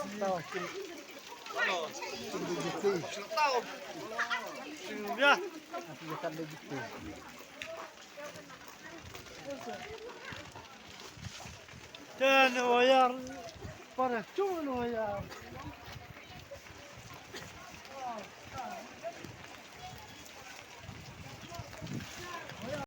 Tao. Sing digiti. Silvia. Aku akan digiti. Dan wayar para cuma wayar.